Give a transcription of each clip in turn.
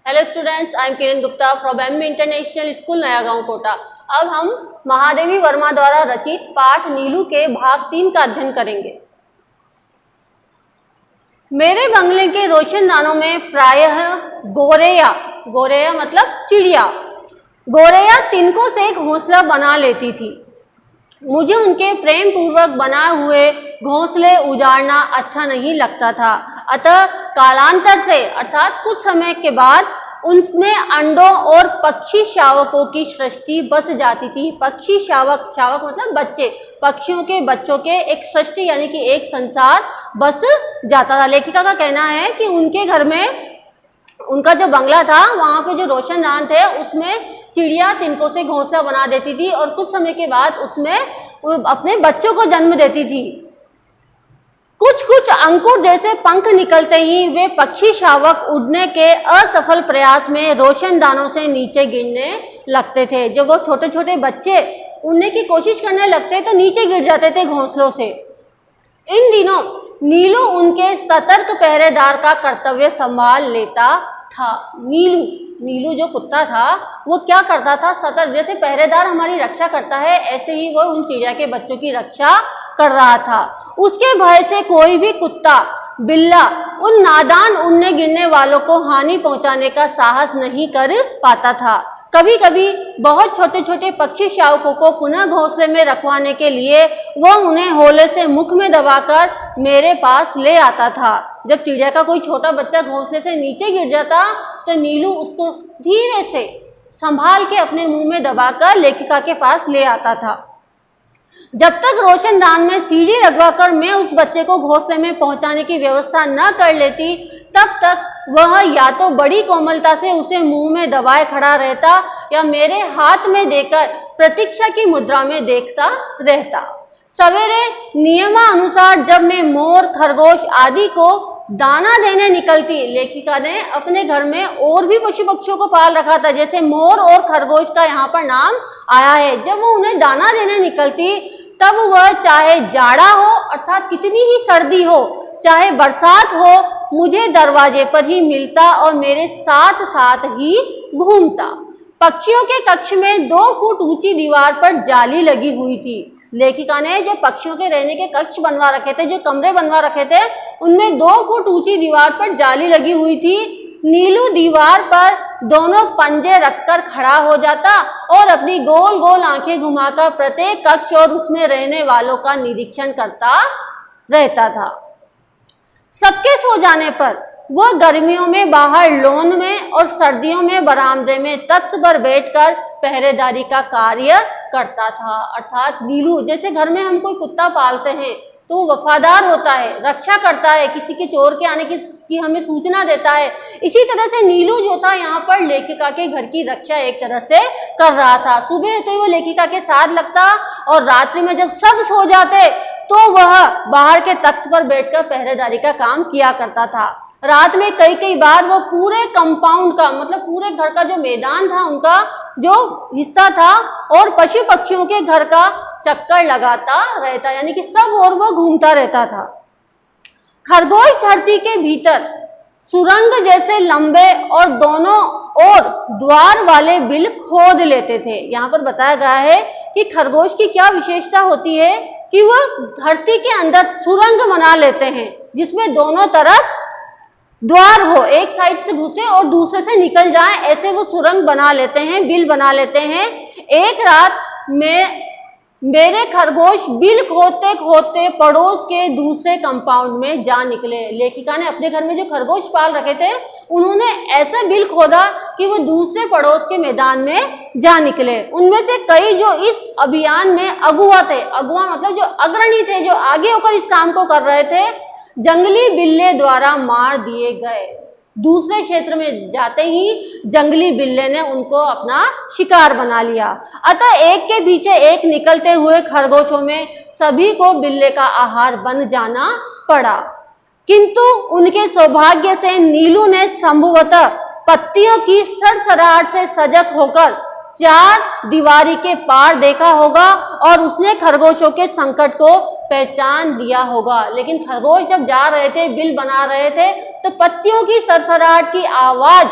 Hello students, I am Kiran Gupta from M international school Nayagaon Kota. अब हम महादेवी वर्मा द्वारा रचित पाठ नीलू के भाग 3 का अध्ययन करेंगे। मेरे बंगले के रोशनदानों में प्रायः गोरैया मतलब चिड़िया, गोरैया तिनकों से एक घोंसला बना लेती थी। मुझे उनके प्रेम पूर्वक बनाए हुए घोंसले उजाड़ना अच्छा नहीं लगता था, अतः कालांतर से अर्थात कुछ समय के बाद उनमें अंडों और पक्षी शावकों की सृष्टि बस जाती थी। पक्षी शावक मतलब बच्चे, पक्षियों के बच्चों के एक सृष्टि यानी कि एक संसार बस जाता था। लेखिका का कहना है कि उनके घर में उनका जो बंगला था वहां पे जो रोशनदान थे उसमें चिड़िया तिनकों से घोंसला बना देती थी और कुछ समय के बाद उसमें अपने बच्चों को जन्म देती थी। कुछ अंकुर जैसे पंख निकलते ही वे पक्षी शावक उड़ने के असफल प्रयास में रोशनदानों से नीचे गिरने लगते थे। जब वो छोटे छोटे बच्चे उड़ने की कोशिश करने लगते तो नीचे गिर जाते थे घोंसलों से। इन दिनों नीलू उनके सतर्क पहरेदार का कर्तव्य संभाल लेता था। नीलू जो कुत्ता था वो क्या करता था, सतर्क, जैसे पहरेदार हमारी रक्षा करता है ऐसे ही वो उन चिड़िया के बच्चों की रक्षा कर रहा था। उसके भय से कोई भी कुत्ता बिल्ला उन नादान उड़ने गिरने वालों को हानि पहुंचाने का साहस नहीं कर पाता था। कभी कभी बहुत छोटे छोटे पक्षी शावकों को पुनः घोंसले में रखवाने के लिए वह उन्हें होले से मुख में दबाकर मेरे पास ले आता था। जब चिड़िया का कोई छोटा बच्चा घोंसले से नीचे गिर जाता तो नीलू उसको धीरे से संभाल के अपने मुंह में दबाकर लेखिका के पास ले आता था। जब तक रोशनदान में सीढ़ी लगवाकर मैं उस बच्चे को घोंसले में पहुंचाने की व्यवस्था न कर लेती तब तक वह या तो बड़ी कोमलता से उसे मुंह में दबाए खड़ा रहता या मेरे हाथ में देकर प्रतीक्षा की मुद्रा में देखता रहता। सवेरे नियमानुसार जब मैं मोर, खरगोश आदि को दाना देने निकलती, लेखिका ने अपने घर में और भी पशु पक्षियों को पाल रखा था, जैसे मोर और खरगोश का यहाँ पर नाम आया है। जब वो उन्हें दाना देने निकलती तब वह चाहे जाड़ा हो अर्थात कितनी ही सर्दी हो, चाहे बरसात हो, मुझे दरवाजे पर ही मिलता और मेरे साथ साथ ही घूमता। पक्षियों के कक्ष में 2 फुट ऊंची दीवार पर जाली लगी हुई थी। लेखिका ने जो पक्षियों के रहने के कक्ष बनवा रखे थे, जो कमरे बनवा रखे थे, उनमें 2 फुट ऊंची दीवार पर जाली लगी हुई थी। नीलू दीवार पर दोनों पंजे रखकर खड़ा हो जाता और अपनी गोल गोल आंखें घुमाकर प्रत्येक कक्ष और उसमें रहने वालों का निरीक्षण करता रहता था। सबके सो जाने पर वह गर्मियों में बाहर लॉन में और सर्दियों में बरामदे में तख्त पर बैठकर पहरेदारी का कार्य करता था। अर्थात नीलू, जैसे घर में हम कोई कुत्ता पालते हैं तो वो वफादार होता है, रक्षा करता है, किसी के चोर के आने की हमें सूचना देता है। इसी तरह से नीलू जो था यहाँ पर लेखिका के घर की रक्षा एक तरह से कर रहा था। सुबह तो वो लेखिका के साथ लगता और रात्रि में जब सब सो जाते तो वह बाहर के तख्त पर बैठकर पहरेदारी का काम किया करता था। रात में कई बार वो पूरे कंपाउंड का मतलब पूरे घर का जो मैदान था, उनका जो हिस्सा था और पशु पक्षियों के घर का चक्कर लगाता रहता, यानी कि सब और वो घूमता रहता था। खरगोश धरती के भीतर सुरंग जैसे लंबे और दोनों ओर द्वार वाले बिल खोद लेते थे। यहाँ पर बताया गया है कि खरगोश की क्या विशेषता होती है कि वह धरती के अंदर सुरंग बना लेते हैं जिसमें दोनों तरफ द्वार हो, एक साइड से घुसे और दूसरे से निकल जाए, ऐसे वो सुरंग बना लेते हैं, बिल बना लेते हैं। एक रात में मेरे खरगोश बिल खोदते खोदते पड़ोस के दूसरे कंपाउंड में जा निकले। लेखिका ने अपने घर में जो खरगोश पाल रखे थे उन्होंने ऐसा बिल खोदा कि वो दूसरे पड़ोस के मैदान में जा निकले। उनमें से कई जो इस अभियान में अगुआ थे, अगुआ मतलब जो अग्रणी थे, जो आगे होकर इस काम को कर रहे थे, जंगली बिल्ले द्वारा मार दिए गए। दूसरे क्षेत्र में जाते ही जंगली बिल्ले ने उनको अपना शिकार बना लिया। अतः एक के पीछे एक निकलते हुए खरगोशों में सभी को बिल्ले का आहार बन जाना पड़ा। किंतु उनके सौभाग्य से नीलू ने संभवतः पत्तियों की सरसराहट से सजग होकर 4 दीवारी के पार देखा होगा और उसने खरगोशों के संकट को पहचान लिया होगा। लेकिन खरगोश जब जा रहे थे, बिल बना रहे थे, तो पत्तियों की सरसराहट की आवाज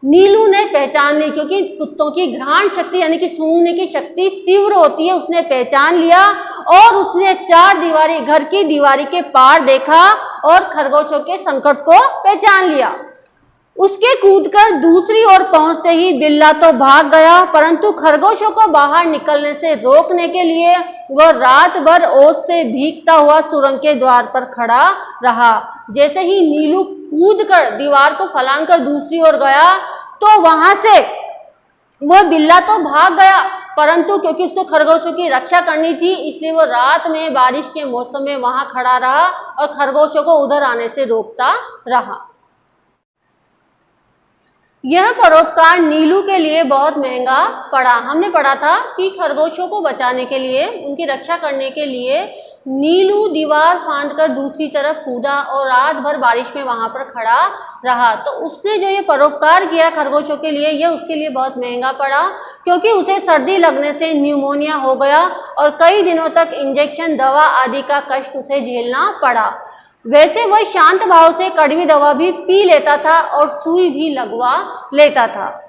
नीलू ने पहचान ली, क्योंकि कुत्तों की घ्राण शक्ति यानी कि सूंघने की शक्ति तीव्र होती है। उसने पहचान लिया और उसने चार दीवारी घर की दीवारी के पार देखा और खरगोशों के संकट को पहचान लिया। उसके कूदकर दूसरी ओर पहुंचते ही बिल्ला तो भाग गया, परंतु खरगोशों को बाहर निकलने से रोकने के लिए वह रात भर ओस से भीगता हुआ सुरंग के द्वार पर खड़ा रहा। जैसे ही नीलू कूदकर दीवार को फलांग कर दूसरी ओर गया तो वहां से वह बिल्ला तो भाग गया, परंतु क्योंकि उसको खरगोशों की रक्षा करनी थी इसलिए वो रात में बारिश के मौसम में वहां खड़ा रहा और खरगोशों को उधर आने से रोकता रहा। यह परोपकार नीलू के लिए बहुत महंगा पड़ा। हमने पढ़ा था कि खरगोशों को बचाने के लिए, उनकी रक्षा करने के लिए नीलू दीवार फांदकर दूसरी तरफ कूदा और रात भर बारिश में वहां पर खड़ा रहा। तो उसने जो ये परोपकार किया खरगोशों के लिए, यह उसके लिए बहुत महंगा पड़ा, क्योंकि उसे सर्दी लगने से न्यूमोनिया हो गया और कई दिनों तक इंजेक्शन, दवा आदि का कष्ट उसे झेलना पड़ा। वैसे वह शांत भाव से कड़वी दवा भी पी लेता था और सुई भी लगवा लेता था।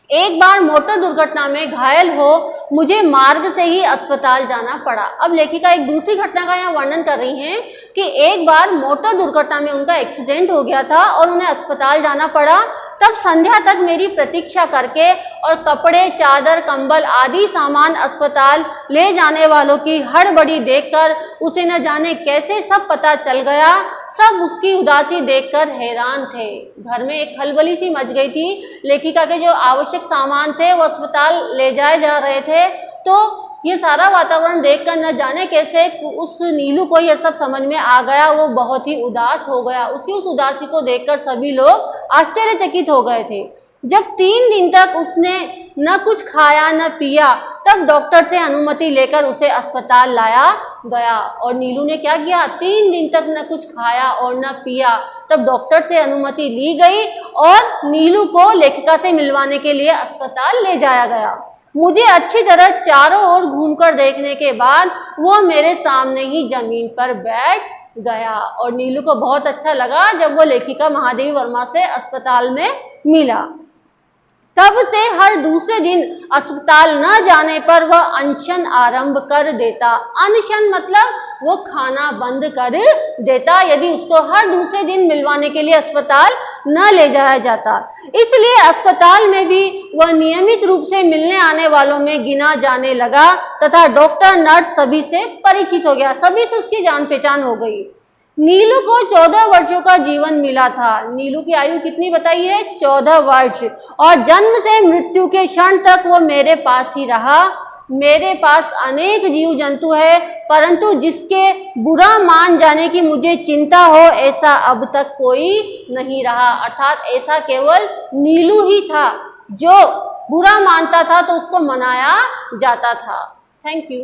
एक बार मोटर दुर्घटना में घायल हो मुझे मार्ग से ही अस्पताल जाना पड़ा। अब लेखिका एक दूसरी घटना का यहाँ वर्णन कर रही हैं कि एक बार मोटर दुर्घटना में उनका एक्सीडेंट हो गया था और उन्हें अस्पताल जाना पड़ा। तब संध्या तक मेरी प्रतीक्षा करके और कपड़े, चादर, कंबल आदि सामान अस्पताल ले जाने वालों की हड़बड़ी देखकर उसे न जाने कैसे सब पता चल गया। सब उसकी उदासी देखकर हैरान थे। घर में एक खलबली सी मच गई थी। लेखिका के जो आवश्यक सामान थे वो अस्पताल ले जाए जा रहे थे, तो ये सारा वातावरण देखकर न जाने कैसे उस नीलू को ये सब समझ में आ गया। वो बहुत ही उदास हो गया। उसकी उस उदासी को देखकर सभी लोग आश्चर्यचकित हो गए थे। जब 3 दिन तक उसने न कुछ खाया न पिया, तब डॉक्टर से अनुमति लेकर उसे अस्पताल लाया गया। और नीलू ने क्या किया, 3 दिन तक न कुछ खाया और न पिया। तब डॉक्टर से अनुमति ली गई और नीलू को लेखिका से मिलवाने के लिए अस्पताल ले जाया गया। मुझे अच्छी तरह चारों ओर घूमकर देखने के बाद वो मेरे सामने ही जमीन पर बैठ गया। और नीलू को बहुत अच्छा लगा जब वो लेखिका महादेवी वर्मा से अस्पताल में मिला। तब से हर दूसरे दिन अस्पताल न जाने पर वह अनशन आरंभ कर देता। अनशन मतलब वो खाना बंद कर देता यदि उसको हर दूसरे दिन मिलवाने के लिए अस्पताल न ले जाया जाता। इसलिए अस्पताल में भी वह नियमित रूप से मिलने आने वालों में गिना जाने लगा तथा डॉक्टर, नर्स सभी से परिचित हो गया। सभी से उसकी जान पहचान हो गई। नीलू को 14 वर्षों का जीवन मिला था। नीलू की आयु कितनी बताई है, 14 वर्ष। और जन्म से मृत्यु के क्षण तक वो मेरे पास ही रहा। मेरे पास अनेक जीव जंतु है, परंतु जिसके बुरा मान जाने की मुझे चिंता हो ऐसा अब तक कोई नहीं रहा। अर्थात ऐसा केवल नीलू ही था जो बुरा मानता था तो उसको मनाया जाता था। Thank you.